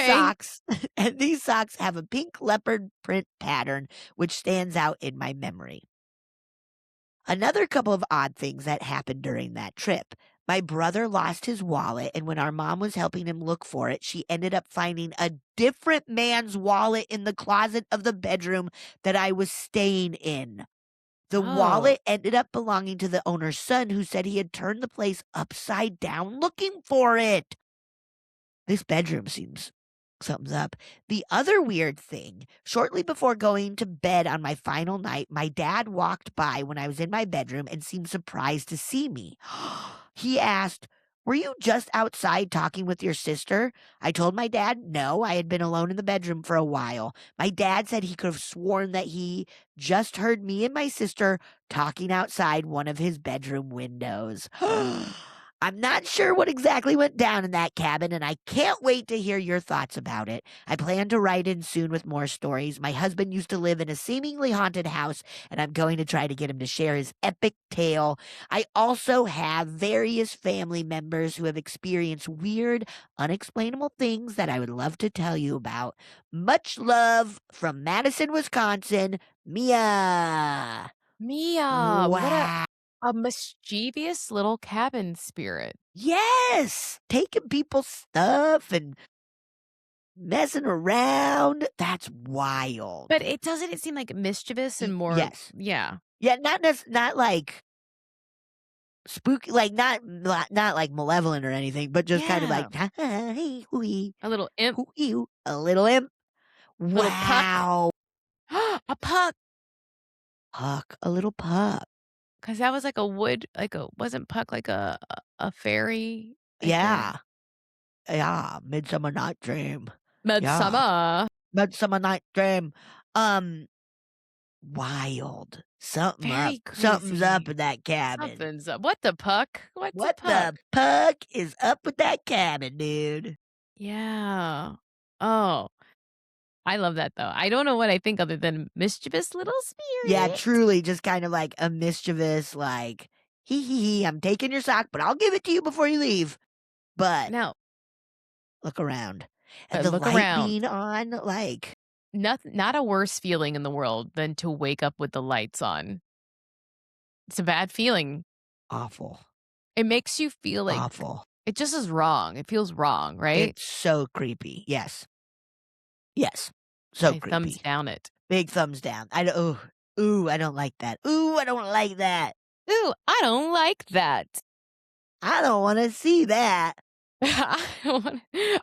socks have a pink leopard print pattern, which stands out in my memory. Another couple of odd things that happened during that trip. My brother lost his wallet, and when our mom was helping him look for it, she ended up finding a different man's wallet in the closet of the bedroom that I was staying in. The wallet ended up belonging to the owner's son, who said he had turned the place upside down looking for it. This bedroom seems something's up. The other weird thing, shortly before going to bed on my final night, my dad walked by when I was in my bedroom and seemed surprised to see me. He asked, "Were you just outside talking with your sister?" I told my dad no, I had been alone in the bedroom for a while. My dad said he could have sworn that he just heard me and my sister talking outside one of his bedroom windows. I'm not sure what exactly went down in that cabin, and I can't wait to hear your thoughts about it. I plan to write in soon with more stories. My husband used to live in a seemingly haunted house, and I'm going to try to get him to share his epic tale. I also have various family members who have experienced weird, unexplainable things that I would love to tell you about. Much love from Madison, Wisconsin, Mia. Mia, what Wow. a mischievous little cabin spirit. Yes, taking people's stuff and messing around. That's wild. But it seem like mischievous and more? Yes. Yeah. Yeah, not like spooky, like not like malevolent or anything, but just kind of like hey, hooey, a little imp. Hooey, a little imp. Little Wow. puck. A puck. Puck, a little puck. Because that was like a wood, wasn't Puck like a fairy? Yeah. Yeah, Midsummer Night Dream. Midsummer. Yeah. Midsummer Night Dream. Wild. Something's up in that cabin. Something's up. What the Puck? What the puck is up with that cabin, dude? Yeah. Oh. I love that, though. I don't know what I think other than mischievous little spirit. Yeah, truly, just kind of like a mischievous, like, hee, I'm taking your sock, but I'll give it to you before you leave. But no, look around. And the light being on, like... Not a worse feeling in the world than to wake up with the lights on. It's a bad feeling. Awful. It makes you feel like... Awful. It just is wrong. It feels wrong, right? It's so creepy. Yes. So creepy. Thumbs down it. Big thumbs down. Ooh, I don't like that. Ooh, I don't like that. Ooh, I don't like that. I don't want to see that.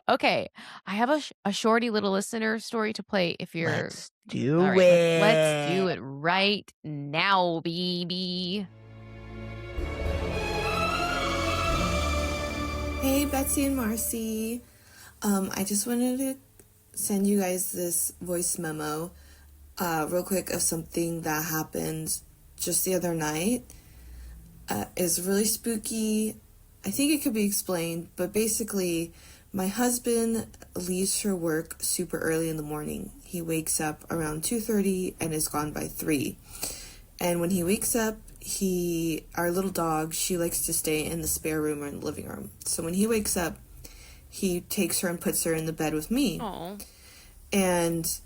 Okay, I have a shorty little listener story to play if you're... Let's do All right, it. let's do it right now, baby. Hey, Betsy and Marcy. I just wanted to send you guys this voice memo real quick of something that happened just the other night. It's really spooky. I think it could be explained, but basically, my husband leaves for work super early in the morning. He wakes up around 2:30 and is gone by 3. And when he wakes up, our little dog, she likes to stay in the spare room or in the living room. So when he wakes up, he takes her and puts her in the bed with me. Aww. And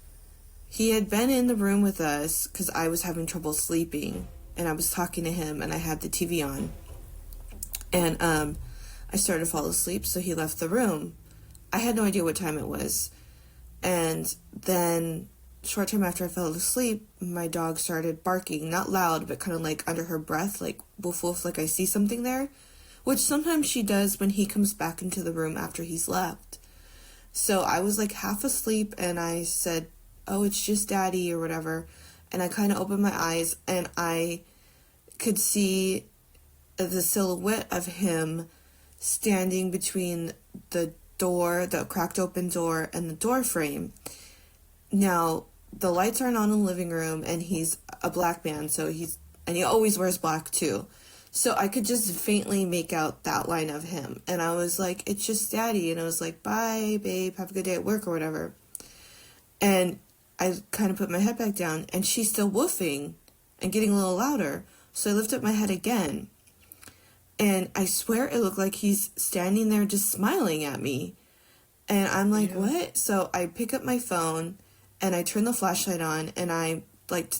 he had been in the room with us because I was having trouble sleeping. And I was talking to him and I had the TV on. And I started to fall asleep, so he left the room. I had no idea what time it was. And then, short time after I fell asleep, my dog started barking, not loud, but kind of like under her breath, like woof woof, like I see something there, which sometimes she does when he comes back into the room after he's left. So I was like half asleep and I said, oh, it's just Daddy or whatever. And I kind of opened my eyes and I could see the silhouette of him standing between the door, the cracked open door, and the door frame. Now, the lights aren't on in the living room, and he's a black man, and he always wears black too. So I could just faintly make out that line of him. And I was like, it's just Daddy. And I was like, bye, babe, have a good day at work or whatever. And I kind of put my head back down, and she's still woofing and getting a little louder. So I lift up my head again. And I swear it looked like he's standing there just smiling at me. And I'm like, what? So I pick up my phone and I turn the flashlight on and I like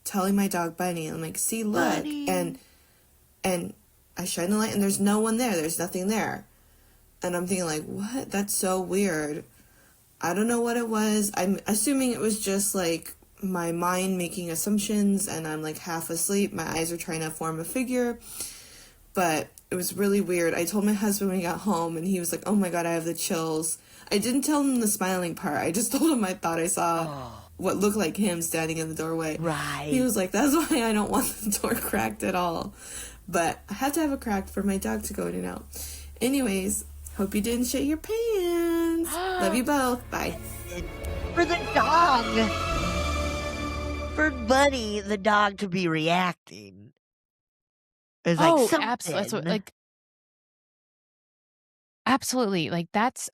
telling my dog Bunny, I'm like, see, look. Bunny. And I shine the light and there's no one there. There's nothing there. And I'm thinking like, what? That's so weird. I don't know what it was. I'm assuming it was just like my mind making assumptions and I'm like half asleep. My eyes are trying to form a figure. But it was really weird. I told my husband when he got home, and he was like, oh my God, I have the chills. I didn't tell him the smiling part. I just told him I thought I saw what looked like him standing in the doorway. Right. He was like, that's why I don't want the door cracked at all. But I had to have it cracked for my dog to go in and out. Anyways, hope you didn't shit your pants. Love you both. Bye. For the dog. For Bunny, the dog, to be reacting. It's like something. Absolutely. That's what, like, absolutely. Like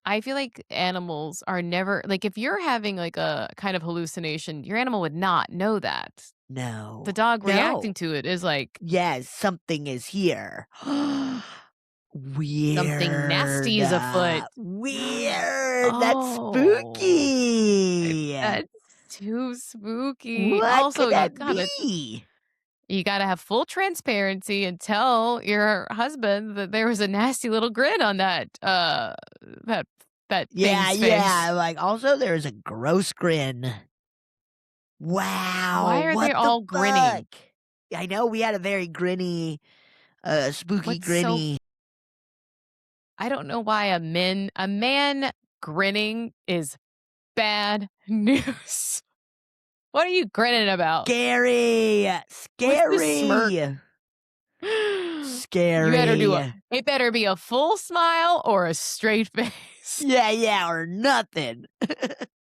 I feel like animals are never, like, if you're having like a kind of hallucination, your animal would not know that. No. The dog reacting to it is like, yes, something is here. Weird. Something nasty is afoot. Weird. That's spooky. That's too spooky. What also, could that be? You got to have full transparency and tell your husband that there was a nasty little grin on that thing's face. Yeah. Like, also, there's a gross grin. Wow. Why are they all grinning? I know we had a very grinny, spooky grinny. I don't know why a man grinning is bad news. What are you grinning about? Scary. Scary. It better be a full smile or a straight face. Yeah, or nothing.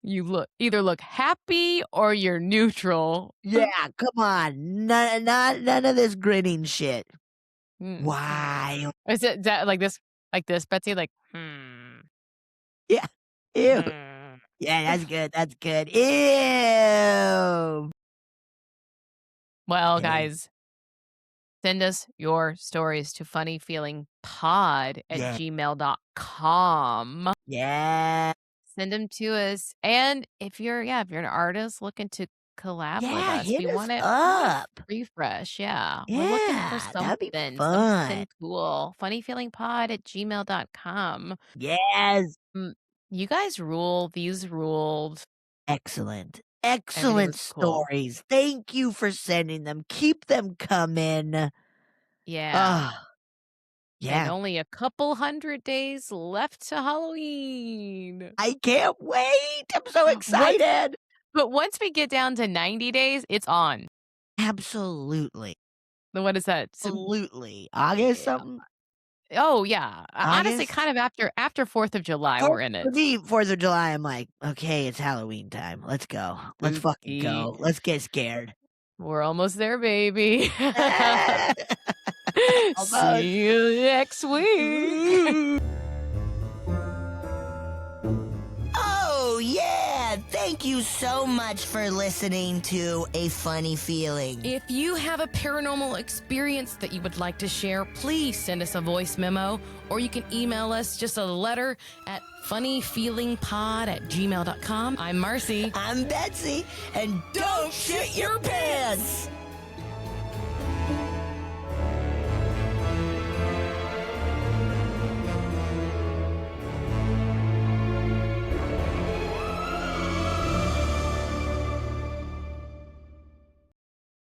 You either look happy or you're neutral. Yeah, come on. None of this grinning shit. Why? Is it that like this, Betsy? Like, Yeah. Ew. Yeah, that's good. Ew. Well, guys, send us your stories to funnyfeelingpod@gmail.com. Yeah. Send them to us. And if you're an artist looking to collab with us, hit we want it up. refresh. Yeah. Yeah, We're looking for that'd be something fun. cool. Funnyfeelingpod@gmail.com. Yes. You guys rule. These ruled. Excellent. Excellent cool. stories. Thank you for sending them. Keep them coming. Yeah. Yeah. And only a couple 100 days left to Halloween. I can't wait. I'm so excited. But once we get down to 90 days, it's on. Absolutely. What is that? Absolutely. August something? Oh, yeah. Honestly, August? kind of after 4th of July, we're in it. For me, 4th of July, I'm like, okay, it's Halloween time. Let's go. Let's fucking go. Let's get scared. We're almost there, baby. See you next week. Oh, yeah. Thank you so much for listening to A Funny Feeling. If you have a paranormal experience that you would like to share, please send us a voice memo, or you can email us just a letter at funnyfeelingpod@gmail.com. I'm Marcy. I'm Betsy. And don't shit your pants.